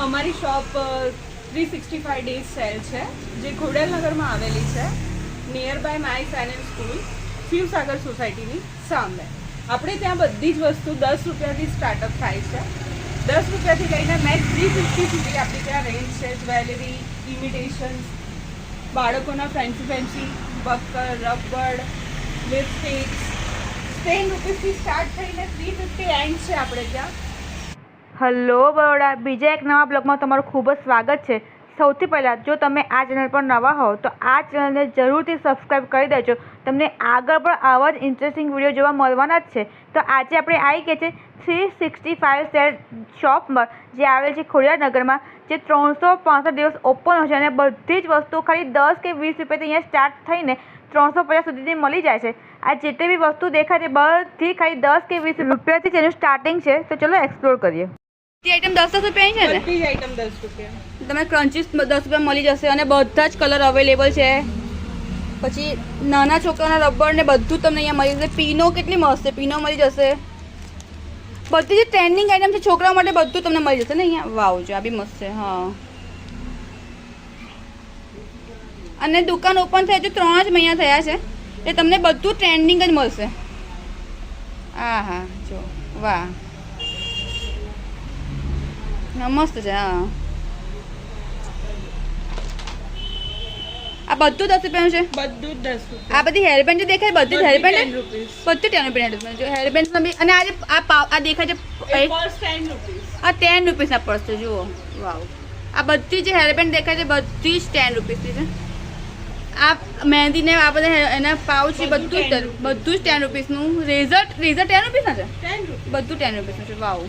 અમારી shop 365 days cell છે જે ખોડિયાલનગરમાં આવેલી છે, nearby my finance school, Shivsagar સોસાયટીની સામે. આપણે ત્યાં બધી જ વસ્તુ 10 રૂપિયાથી સ્ટાર્ટઅપ થાય છે. 10 રૂપિયાથી લઈને મેક્સ 350 સુધી આપણી ત્યાં રેન્જ છે. જ્વેલરી, ઇમિટેશન્સ, બાળકોના ફેન્સી બકર, રબડ, લિપસ્ટિક્સ 10 રૂપીસથી સ્ટાર્ટ થઈને 350 એન્ડ છે આપણે ત્યાં. હલો બરોડા, બીજા એક નવા બ્લોગમાં તમારું ખૂબ જ સ્વાગત છે. સૌથી પહેલાં જો તમે આ ચેનલ પર નવા હો તો આ ચેનલને જરૂરથી સબસ્ક્રાઈબ કરી દેજો. તમને આગળ પણ આવા જ ઇન્ટરેસ્ટિંગ વિડીયો જોવા મળવાના જ છે. તો આજે આપણે આવી ગયા છે 365 સેલ શોપમાં, જે આવેલ છે ખોડિયારનગરમાં, જે 365 દિવસ ઓપન હોય છે અને બધી જ વસ્તુ ખાલી 10 કે 20 રૂપિયાથી અહીંયા સ્ટાર્ટ થઈને 350 સુધીની મળી જાય છે. આ જેટલી બી વસ્તુ દેખાય છે બધી ખાલી 10 કે 20 રૂપિયાથી તેનું સ્ટાર્ટિંગ છે. તો ચલો એક્સપ્લોર કરીએ. આઈટમ 10 રૂપિયાની છે ને? બધી જ આઈટમ 10 રૂપિયા. તમને ક્રન્ચીસ 10 રૂપિયા મળી જશે અને બધા જ કલર અવેલેબલ છે. પછી નાના છોકરાના રબર ને બધું તમને અહીંયા મળી જશે. પીનો કેટલી મસ્ત છે, પીનો મળી જશે. બધી જે ટ્રેન્ડિંગ આઈટમ છે છોકરાઓ માટે બધું તમને મળી જશે ને અહીંયા. વાવ, જો આ બી મસ્ત છે. હા, અને દુકાન ઓપન થઈ હજુ 3 જ મહિના થયા છે એટલે તમને બધું ટ્રેન્ડિંગ જ મળશે. હા, જો વાહ, મસ્ત છે. હા, આ બધું 10 રૂપિયાનું છે. બધું જ 10 રૂપિયા. આ બધી હેરબેન્ડ જે દેખાય બધી જ હેરબેન્ડ 10 રૂપીસ. બધું 10 રૂપિયા. જો હેરબેન્ડ્સમાં બી, અને આ દેખાય છે પર્સ 10 રૂપીસ. આ 10 રૂપીસના પર્સ છે. જુઓ, વાવ. આ બધી જે હેરબેન્ડ દેખાય છે બધી જ 10 રૂપીસની છે. આ મહેંદીને આ બધા એના પાઉચ છે બધું જ 10 રૂપીસનું. રેઝર 10 રૂપીસના છે. 10 રૂપીસ. બધું 10 રૂપીસનું છે. વાવ.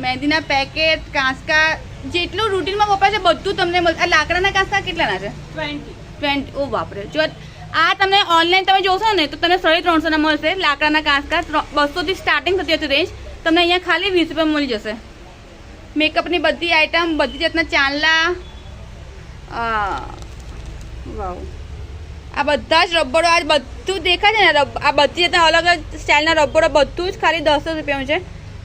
મહેંદીના પેકેટ, કાંસકા, જેટલું રૂટીનમાં વપરાય છે બધું તમને મળે. આ લાકડાના કાંસકા કેટલાના છે? 20. ઓ બાપરે. જો આ તમને ઓનલાઈન તમે જોશો ને તો તમને 350 મળશે. લાકડાના કાંસકા 200 થી સ્ટાર્ટિંગ થતી હતી રેન્જ, તમને અહીંયા ખાલી 20 રૂપિયા મળી જશે. મેકઅપની બધી આઈટમ, બધી જાતના ચાંદલા. વાવ. આ બધા જ રબડો, આ બધું દેખાય છે ને, આ બધી જાતના અલગ અલગ સ્ટાઇલના રબડો બધું જ ખાલી 10 રૂપિયાનું છે.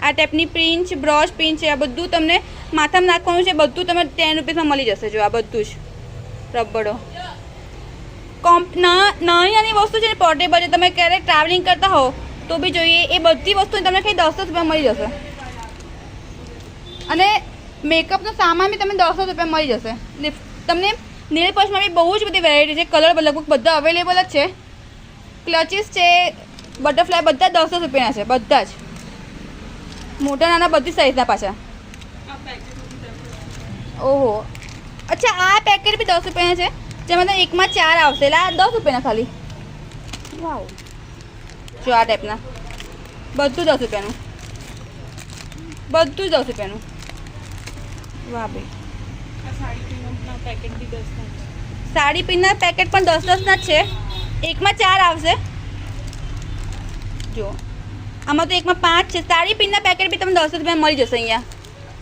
આ ટાઈપની પિન, બ્રશ પિન છે, આ બધું તમને માથામાં નાખવાનું છે, બધું તમને 10 રૂપિયામાં મળી જશે. જો આ બધું જ રબડો નાની વસ્તુ છે ને, પોર્ટેબલ છે. તમે ક્યારેક ટ્રાવેલિંગ કરતા હો તો બી જોઈએ એ બધી વસ્તુ તમને કંઈ 10 રૂપિયા મળી જશે. અને મેકઅપનો સામાન બી તમને 10 રૂપિયા મળી જશે. તમને નેલ પોલિશમાં બી બહુ જ બધી વેરાયટી છે. કલર લગભગ બધા અવેલેબલ જ છે. ક્લચીસ છે, બટરફ્લાય, બધા 10 રૂપિયાના છે. બધા જ મોટા નાના બધી સાઈઝના પાછા. ઓહો, અચ્છા, આ પેકેટ બી 10 રૂપિયાના છે, જેમાં તો એકમાં 4 આવશે. એટલે આ 10 રૂપિયાના ખાલી. વાવ. જો આ ટાઈપના બધું 10 રૂપિયાનું, બધું જ 10 રૂપિયાનું. વાહ ભાઈ. સાડી પિનના પેકેટ પણ 10-10ના જ છે. એકમાં 4 આવશે. જો આમાં તો એકમાં 5 છે. સાડી પિનના પેકેટ બી તમને 10 રૂપિયા મળી જશે અહીંયા.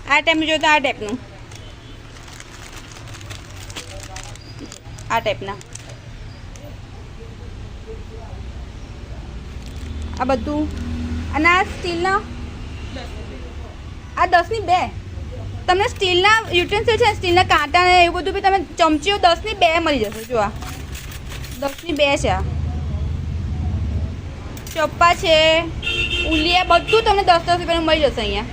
આ ટાઈપનું જોઈએ તો આ ટાઈપનું, આ ટાઈપના. આ બધું. અને આ સ્ટીલના, આ 10ની 2 તમને સ્ટીલના યુટેન્સિલ છે, સ્ટીલના કાંટા ને એવું બધું બી તમે ચમચીઓ 10ની 2 મળી જશે. જો આ 10ની 2 છે. આ ચપ્પા છે, ઉલિયા, બધું તમને 10 રૂપિયાનું મળી જશે અહીંયા.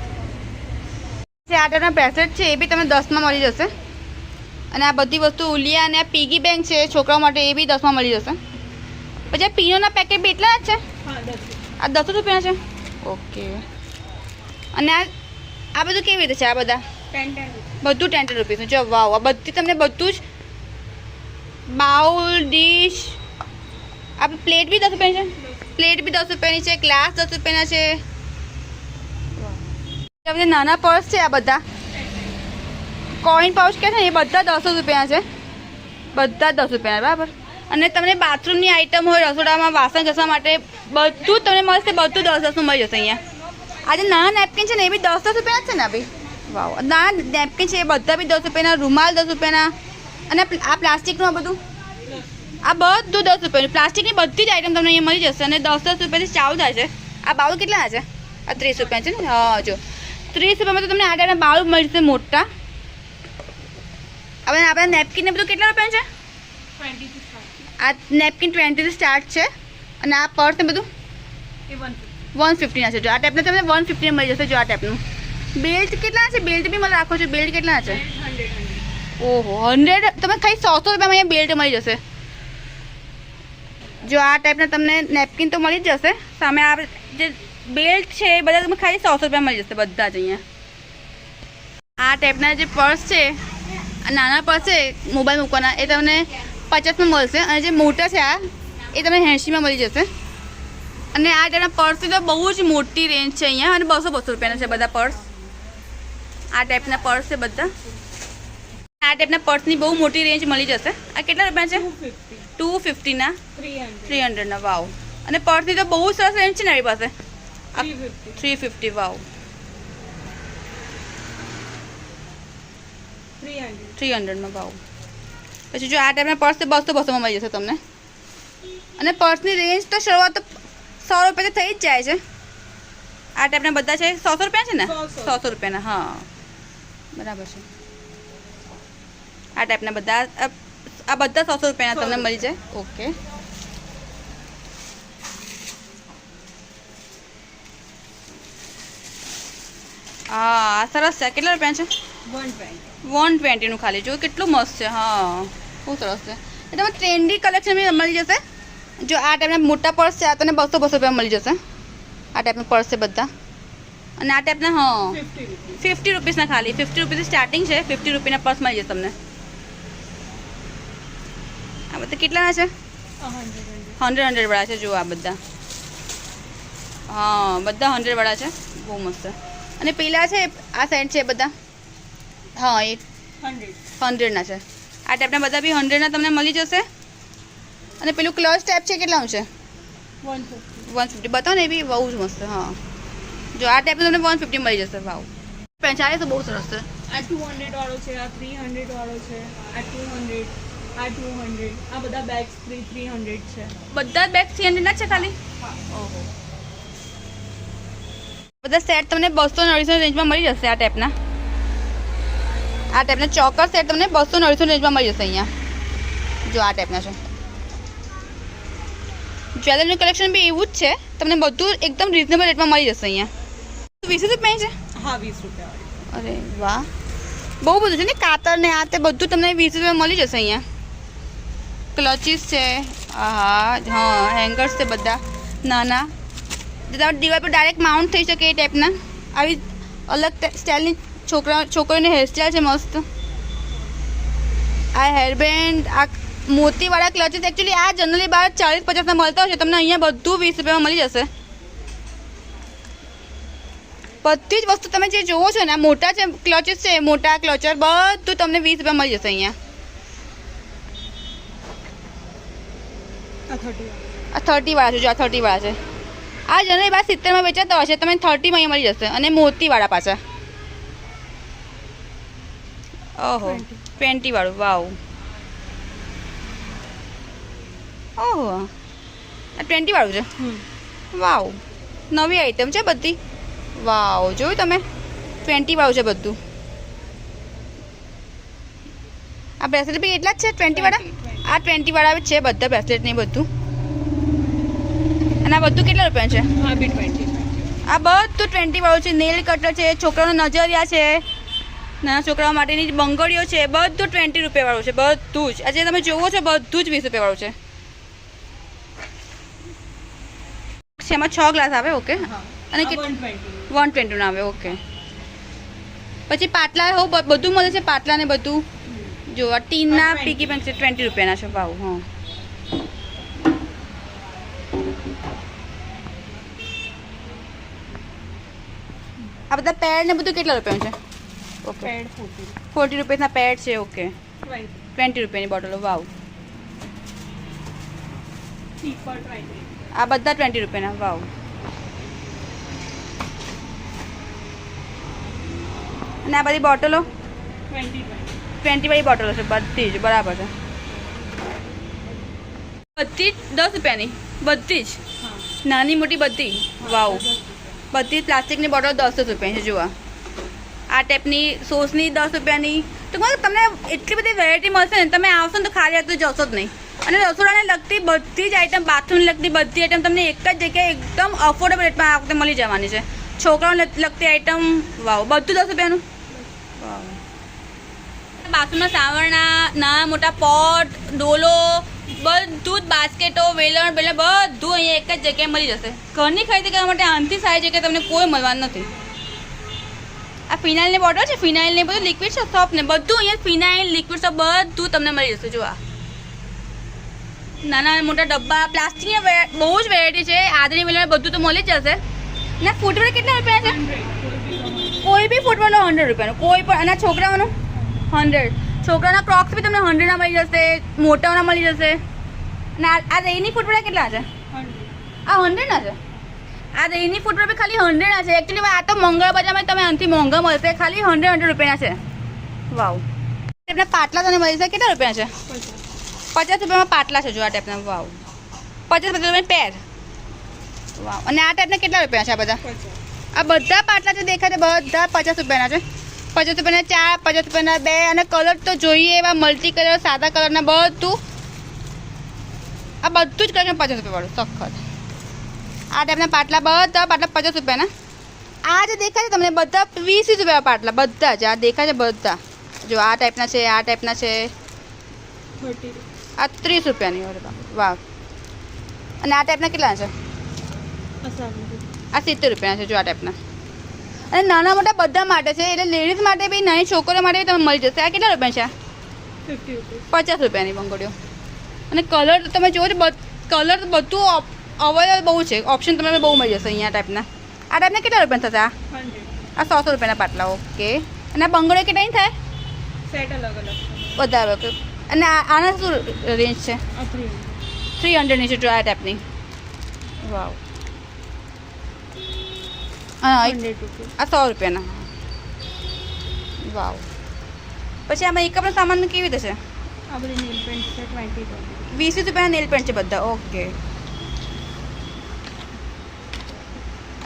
આ ટાઈપના બ્રેસલેટ છે એ બી તમને 10માં મળી જશે. અને આ બધી વસ્તુ ઉલિયા અને આ પીગી બેંક છે છોકરાઓ માટે, એ બી 10માં મળી જશે. પછી આ પીનોના પેકેટ બી એટલા જ છે. આ 10 રૂપિયાના છે. ઓકે. અને આ બધું કેવી રીતે છે? આ બધા 10 બધું 10 રૂપિયાનું. જો વાવ, આ બધી તમને બધું જ બાઉલ, ડીશ, આ પ્લેટ બી 10 રૂપિયાની છે. પ્લેટ બી 10 રૂપિયાની છે. ગ્લાસ 10 રૂપિયાના છે. આ બધા નાના પર્સ છે. આ બધા કોઈન પાઉચ કે છે ને એ બધા 10 રૂપિયાના છે. બધા 10 રૂપિયાના, બરાબર. અને તમને બાથરૂમની આઈટમ હોય, રસોડામાં વાસણ ઘસવા માટે બધું તમને મળશે. બધું 10-10નું મળી જશે અહીંયા. આજે નાના નેપકિન છે ને એ બી 10-10 રૂપિયાના છે ને. ભાઈ વાવ, નાના નેપકિન છે એ બધા બી 10 રૂપિયાના. રૂમાલ 10 રૂપિયાના. અને આ પ્લાસ્ટિકનું આ બધું, આ બધું 10 રૂપિયાનું. પ્લાસ્ટિકની બધી જ આઈટમ તમને અહીંયા મળી જશે. અને 10-10 રૂપિયાથી ચાલુ થાય છે. આ બાઉલ કેટલાના છે? આ 30 રૂપિયા છે ને. હા, જો 30 રૂપિયામાં તો તમને આ ટાઈપના બાળું મળી જશે મોટા. હવે આપણા નેપકિન ને બધું કેટલા રૂપિયા છે? 20 થી start. આ નેપકિન 20 થી સ્ટાર્ટ છે અને આ પર્સ ને બધું એ 150. 150 ના છે. જો આ ટાઈપના તમને 150 મળી જશે. જો આ ટાઈપનું બેલ્ટ કેટલા છે? બેલ્ટ બી મને રાખો છો. બેલ્ટ કેટલા છે? 100. ઓહો 100 તમે ખાલી 100 રૂપિયામાં અહીંયા બેલ્ટ મળી જશે. જો આ ટાઈપના તમને નેપકિન તો મળી જ જશે. સામે આ જે બેલ્ટ છે એ બધા તમને ખાલી 100 રૂપિયા મળી જશે બધા જ અહીંયા. આ ટાઈપના જે પર્સ છે, આ નાના પર્સ છે મોબાઈલ મૂકવાના, એ તમને 50માં મળશે અને જે મોટા છે આ એ તમને 80માં મળી જશે. અને આ ટાઈપના પર્સની તો બહુ જ મોટી રેન્જ છે અહીંયા અને 200 રૂપિયાના છે બધા પર્સ. આ ટાઈપના પર્સ છે બધા. આ ટાઈપના પર્સની બહુ મોટી રેન્જ મળી જશે. આ કેટલા રૂપિયા છે? 250. 250ના 300. 300ના. વાવ. અને પર્સની તો બહુ સરસ રેન્જ છે ને મારી પાસે. 350. 350. વાવ. 300. 300માં. વાવ. પછી જો આ ટાઈપના પર્સ તો 200માં મળી જશે તમને. અને પર્સની રેન્જ તો શરૂઆત તો 100 રૂપિયાથી થઈ જ જાય છે. આ ટાઈપના બધા છે 100 રૂપિયા છે ને? 100 રૂપિયાના. હા બરાબર છે. આ ટાઈપના બધા આ બધા 100 રૂપિયાના તમને મળી જાય. ઓકે. હા સરસ છે. કેટલા રૂપિયા છે? 120. 120નું ખાલી. જો કેટલું મસ્ત છે. હા બહુ સરસ છે. એ તમે ટ્રેન્ડી કલેક્શન બી મળી જશે. જો આ ટાઈપના મોટા પર્સ છે આ તમને 200 રૂપિયા મળી જશે. આ ટાઈપના પર્સ છે બધા. અને આ ટાઈપના 50 rupees. 50 રૂપીસના ખાલી 50 રૂપીથી સ્ટાર્ટિંગ છે. 50 રૂપિયાના પર્સ મળી જશે તમને. આ બધા કેટલાના છે? 100 વાળા છે. જો આ બધા હા બધા 100 વાળા છે. બહુ મસ્ત. અને પેલા છે આ સાઈડ છે બધા. હા એ 100ના છે. આ ટાઈપના બધા બી 100ના તમને મળી જશે. અને પેલું ક્લચ ટાઈપ છે કેટલાનું છે? 150. 150. બતાવો ને એ બી બહુ જ મસ્ત. હા જો આ ટાઈપનું તમને 150 મળી જશે. ભાવ 45 તો બહુ સરસ છે. આ 200 વાળો છે, આ 300 વાળો છે, આ 200, આ 200. આ બધા બેગ્સ 300 છે. બધા જ બેગ 300 ના છે ખાલી. ઓહો. બધા સેટ તમને 200-250 રેન્જમાં મળી જશે. આ ટાઈપના ચોકર સેટ તમને 200-250 રેન્જમાં મળી જશે અહીંયા. જો આ ટાઈપના છે. જ્વેલરીનું કલેક્શન બી એવું જ છે. તમને બધું એકદમ રિઝનેબલ રેટમાં મળી જશે અહીંયા. 20 રૂપિયા છે? હા 20 રૂપિયા વાળી. અરે વાહ બહુ બધું છે ને. કાતર ને આ તે બધું તમને 20 રૂપિયામાં મળી જશે અહીંયા. ક્લચીસ છે. હા હા હેંગર્સ છે બધા નાના. જે તમારે દિવાલ પર ડાયરેક્ટ માઉન્ટ થઈ શકે એ ટાઈપના. આવી અલગ સ્ટાઇલની છોકરીઓની હેરસ્ટાઈલ છે મસ્ત. આ હેરબેન્ડ, આ મોતીવાળા ક્લચીસ એકચ્યુઅલી આ જનરલી બહાર 40-50ના મળતા હોય છે. તમને અહીંયા બધું 20 રૂપિયામાં મળી જશે. બધી જ વસ્તુ તમે જે જોવો છો ને આ મોટા છે ક્લચીસ છે, મોટા ક્લચર બધું તમને 20 રૂપિયા મળી જશે અહીંયા. આ 30 આ 30 વાળા છે. જો આ 30 વાળા છે. આ જનરલી બાર 70માં વેચાતા હોય છે. તમને 30માં અહીંયા મળી જશે. અને મોતીવાળા પાછા. ઓહો 20 વાળું. વાવ. ઓહો આ 20 વાળું છે. વાવ નવી આઈટમ છે બધી. વાવ જોયું તમે 20 વાળું છે બધું. આ બ્રેસલેટ બી એટલા જ છે 20 વાળા. આ 20 વાળા છે બધા બ્રેસલેટ ને બધું. અને આ બધું કેટલા રૂપિયા છે? હા બી 20. આ બધું 20 વાળું છે. નેલ કટર છે, છોકરાઓના નજરિયા છે, નાના છોકરાઓ માટેની બંગડીઓ છે, બધું 20 રૂપિયા વાળું છે. બધું જ આજે તમે જોવો છો બધું જ 20 રૂપિયા વાળું છે. એમાં 6 ગ્લાસ આવે. ઓકે. અને 120 ના આવે. ઓકે. પછી પાટલા હો બધું મળે છે. પાટલા ને બધું. જો આ ટીનના પીકી બેંક છે 20 રૂપિયાના છે. ભાવ. હા આ બધા પેડ ને બધું કેટલા રૂપિયાનું છે? ઓકે 40 રૂપિયાના પેડ છે. ઓકે 20 રૂપિયાની બોટલો. વાવ. આ બધા 20 રૂપિયાના. વાવ. અને આ બધી બોટલો 20 વાળી બોટલો છે બધી જ. બરાબર છે. બધી જ 10 રૂપિયાની. બધી જ નાની મોટી બધી. વાવ. બધી પ્લાસ્ટિકની બોટલ 10 રૂપિયાની છે. જોવા આ ટાઈપની સોસની 10 રૂપિયાની. તો મતલબ તમને એટલી બધી વેરાયટી મળશે ને, તમે આવશો ને તો ખાલી હાથે જશો જ નહીં. અને રસોડાને લગતી બધી જ આઈટમ, બાથરૂમને લગતી બધી આઈટમ તમને એક જ જગ્યાએ એકદમ અફોર્ડેબલ રેટમાં આ વખતે મળી જવાની છે. છોકરાઓને લગતી આઈટમ, વાવ, બધું 10 રૂપિયાનું. વાવ. બાથરૂમના સાવરણા, નાના મોટા પોટ, ડોલો, બધું જ, બાસ્કેટો, વેલણ બધું અહીંયા એક જ જગ્યાએ મળી જશે. ઘરની ખરીદી કરવા માટે આનથી સારી જગ્યાએ તમને કોઈ મળવાનું નથી. આ ફિનાઇલની બોટલ છે, ફિનાઇલને બધું લિક્વિડ છે, સોપ ને બધું અહીંયા ફિનાઇલ, લિક્વિડ સોપ બધું તમને મળી જશે. જો આ નાના મોટા ડબ્બા, પ્લાસ્ટિકની બહુ જ વેરાયટી છે. આદરી વેલણ બધું તો મળી જ જશે. ને ફૂટવેર કેટલા રૂપિયા છે? કોઈ બી ફૂટવેરનો 100 રૂપિયાનો, કોઈ પણ. અને છોકરાઓનો 100. છોકરાના ક્રોક્સ બી તમને 100ના મળી જશે, મોટાઓના મળી જશે. અને આ રેની ફૂટવેર કેટલા છે? આ 100ના છે. આ રેની ફૂટવેર બી ખાલી 100ના છે. એકચ્યુઅલી આ તો મંગળ બજારમાં તમે આનાથી મોંઘા મળશે, ખાલી 100 રૂપિયાના છે. વાવ. એમના પાટલા તમને મળી જશે. કેટલા રૂપિયા છે? 50 રૂપિયામાં પાટલા છે. જો આ ટાઈપના. વાવ. 50 રૂપિયા પેર. વાવ. અને આ ટાઈપના કેટલા રૂપિયા છે? આ બધા બધા પાટલા જે દેખાય છે બધા 50 રૂપિયાના છે. 50 રૂપિયાના 4, 50 રૂપિયાના 2. અને કલર તો જોઈએ એવા મલ્ટી કલર, સાદા કલરના બધું. આ બધું જ કલર 50 રૂપિયાવાળું સખત. આ ટાઈપના પાટલા, બધા પાટલા 50 રૂપિયાના. આ જે દેખાય છે તમને બધા 20 રૂપિયા પાટલા, બધા જ આ દેખાય છે બધા. જો આ ટાઈપના છે, આ ટાઈપના છે, આ 30 રૂપિયાની. વાવ. અને આ ટાઈપના કેટલા છે? આ 70 રૂપિયાના છે. જો આ ટાઈપના. અને નાના મોટા બધા માટે છે, એટલે લેડીઝ માટે બી, નાની છોકરીઓ માટે બી તમે મળી જશે. આ કેટલા રૂપિયા છે? 50 રૂપિયાની બંગડીઓ. અને કલર તમે જુઓ છો, કલર બધું અવેલેબલ બહુ છે, ઓપ્શન તમને બહુ મળી જશે અહીંયા ટાઈપના. આ ટાઈપના કેટલા રૂપિયા થશે? આ 100 રૂપિયાના પાટલા. ઓકે. અને આ બંગડીઓ કેટલાની થાય? સેટ અલગ અલગ બધા. ઓકે. અને આના શું રેન્જ છે? 300ની છે. જો આ ટાઈપની. વાવ. હા, આ 100 રૂપિયાના. વાવ. પછી આમાં મેકઅપનો સામાન કેવી રીતે છે? આ બધી નેલ પેન્ટ છે 20 રૂપિયાના નેલ પેન્ટ છે બધા. ઓકે.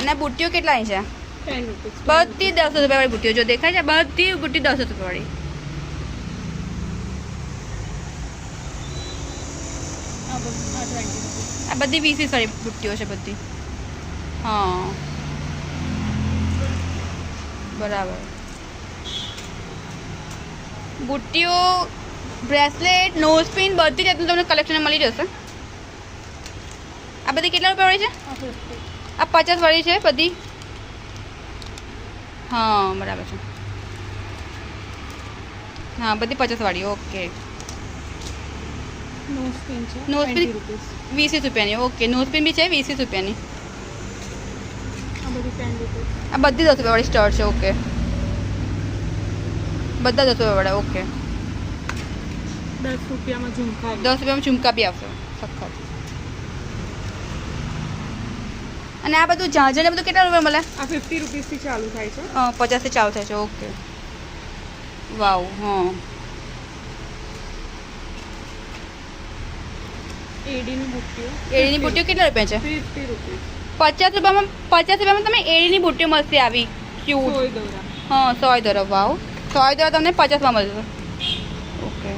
અને બુટ્ટીઓ કેટલાની છે? 10 રૂપીસ. બધી 10 રૂપિયાવાળી બુટ્ટીઓ. જો દેખાય છે, બધી બુટ્ટી 10 રૂપિયાવાળી. આ બધી 20 વાળી બુટ્ટીઓ છે બધી. હા, બરાબર. બુટ્ટીઓ, બ્રેસલેટ, નોઝ પિન બધી જાતનું તમને કલેક્શન મળી જશે. આ બધી કેટલા રૂપિયાવાળી છે? આ 50 વાળી છે બધી. હા, બરાબર છે. હા, બધી 50 વાળી. ઓકે. નોઝ પિન છે નોઝ પિન 20 રૂપીસ. 20 રૂપિયાની. ઓકે. નોઝ પિન બી છે 20 રૂપિયાની. આ બધી 10 રૂપીસ. આ બધી 10 રૂપિયાવાળી સ્ટોર છે. ઓકે. બધા 10 રૂપિયાવાળા. ઓકે. 10 રૂપિયામાં ઝુમકા. 10 રૂપિયામાં ઝુમકા બી આવશે સખત. અને આ બધું ઝાંઝર ને બધું કેટલા રૂપિયા મળે? આ 50 રૂપીસથી ચાલુ થાય છે. 50 થી ચાલુ થાય છે. ઓકે. વાવ. હા. એડીની બુટ્ટીઓ. એડીની બુટ્ટીઓ કેટલા રૂપિયા છે? 50 રૂપીસ. 50 રૂપિયામાં તમે એડીની બુટ્ટીઓ મળશે આવી ક્યુટ. સોય દોરા. હા, 100 દોરા. વાવ. 100 દોરા તમને 50માં મળશે. ઓકે.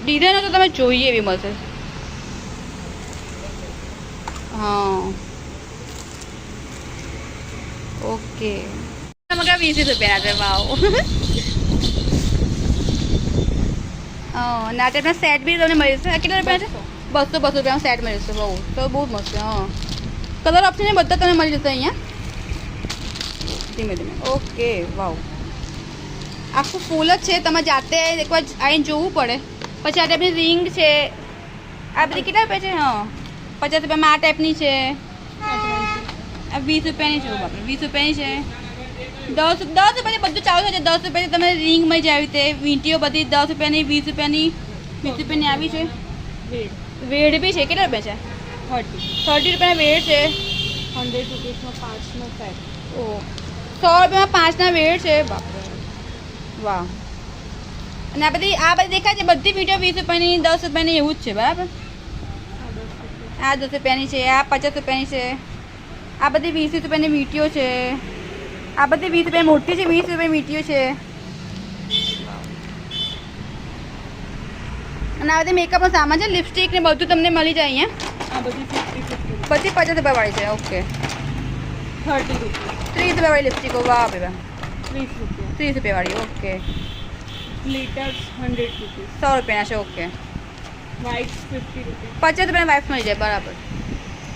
ડિઝાઇનો તો તમે જોઈએ એવી મળશે. હા. ઓકે. મગા 20 રૂપિયાના છે. વાવ. ના ટાઈપના સેટ બી તમને મળી જશે. કેટલા રૂપિયા છે? 200 રૂપિયામાં સેટ મળી જશે. બહુ તો બહુ જ મસ્ત. હા, કલર ઓપ્શન બધા તમને મળી જશે અહીંયા. ધીમે ધીમે. ઓકે. વાવ. આખું ફૂલ જ છે, તમે જાતે એકવાર આવીને જોવું પડે. પછી આ ટાઈપની રિંગ છે. આ બધી કેટલા રૂપિયા છે? હા, 50 રૂપિયામાં આ ટાઈપની છે. આ 20 રૂપિયાની છે. બાપરે, 20 રૂપિયાની છે. 10 રૂપિયાથી બધું ચાલુ થાય છે. 10 રૂપિયાથી તમે રિંગ મળી જાય. આવી રીતે વીંટીઓ બધી 10 રૂપિયાની, 20 રૂપિયાની, 20 રૂપિયાની આવી છે. વેડ બી છે. કેટલા રૂપિયા છે? 30 રૂપિયાના વેડ છે. 100 રૂપીસમાં 5નો સેટ. ઓ, 100 રૂપિયામાં 5ના વેડ છે. બાપરે. વાહ. અને આ બધી દેખાય છે બધી વીંટીઓ 20 રૂપિયાની, 10 રૂપિયાની એવું જ છે. બરાબર. આ 10 રૂપિયાની છે. આ 50 રૂપિયાની છે. આ બધી 20 રૂપિયાની વીંટીઓ છે. આ બધી 20 રૂપિયા મોટી છે, 20 રૂપિયા મીઠી છે. અને આ બધી મેકઅપનો સામાન છે, લિપસ્ટિક ને બધું તમને મળી જાય અહીંયા. આ બધી 50 બધી 50 રૂપિયા વાળી છે. ઓકે. 30 રૂપીસ, 30 રૂપિયા વાળી લિપસ્ટિકો. વાહ બેબા. 30 રૂપિયા. 30 રૂપિયા વાળી. ઓકે. ગ્લિટર્સ 100 રૂપીસ, 100 રૂપિયાના છે. ઓકે. વાઇટ્સ 50 રૂપીસ, 50 રૂપિયાના વાઇપ્સ મળી જાય. બરાબર.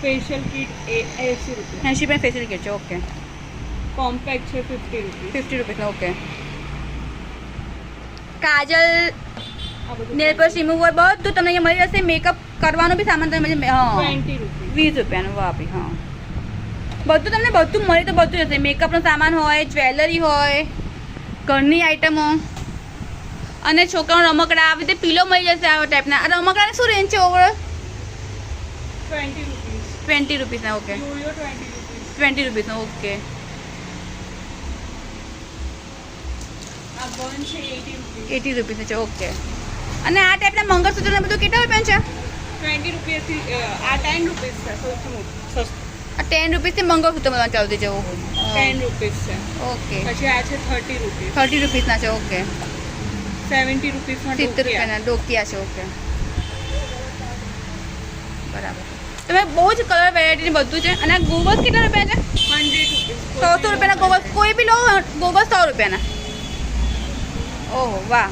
ફેશિયલ કિટ 80 રૂપિયા, 80 રૂપિયા ફેશિયલ કિટ છે. ઓકે. કોમ્પેક્ટ છે 50 રૂપીસ. 50 રૂપિયાનો. ઓકે. કાજલ, આ બધું નેલ પર રિમૂવર બધું તમને અહીંયા મળી જશે. મેકઅપ કરવાનો બી સામાન તમને મળી. હા, 20 રૂપીસ. 20 રૂપિયાનું. વાહ ભાઈ. હા, બધું તમને બધું મળી તો બધું જશે. મેકઅપનો સામાન હોય, જ્વેલરી હોય, ઘરની આઈટમો અને છોકરાનો રમકડા, આવી રીતે પીલો મળી જશે આવા ટાઈપના. આ રમકડાની શું રેન્જ છે ઓવરઓલ? 20 રૂપીસ. 20 રૂપીસના. ઓકે. Yoyo 20 rupees. 20 રૂપીસનો. ઓકે. આ બન છે 80 રૂપીસ. 80 રૂપીસનું છે. ઓકે. અને આ ટાઈપના મંગળસૂત્ર ને બધું કેટલા રૂપિયાનું છે? 20 રૂપિયાથી આ 10 રૂપીસ છે, સૌથી મોટું સસ્તું. આ 10 રૂપીસથી મંગળસૂત્ર મળવાનું ચાલુ થઈ જવું. 10 રૂપીસ છે. ઓકે. પછી આ છે 30 રૂપીસ. 30 રૂપીસના છે. ઓકે. 70 રૂપીસમાં 70 રૂપિયાના ડોકિયા છે. ઓકે. બરાબર. તમે બહુ જ કલર વેરાયટી બધું છે. અને આ ગોગલ્સ કેટલા રૂપિયા છે? 100 રૂપીસ. 100 રૂપિયાના ગોગલ્સ. કોઈ બી લો ગોગલ્સ 100 રૂપિયાના. ઓહો વાહ.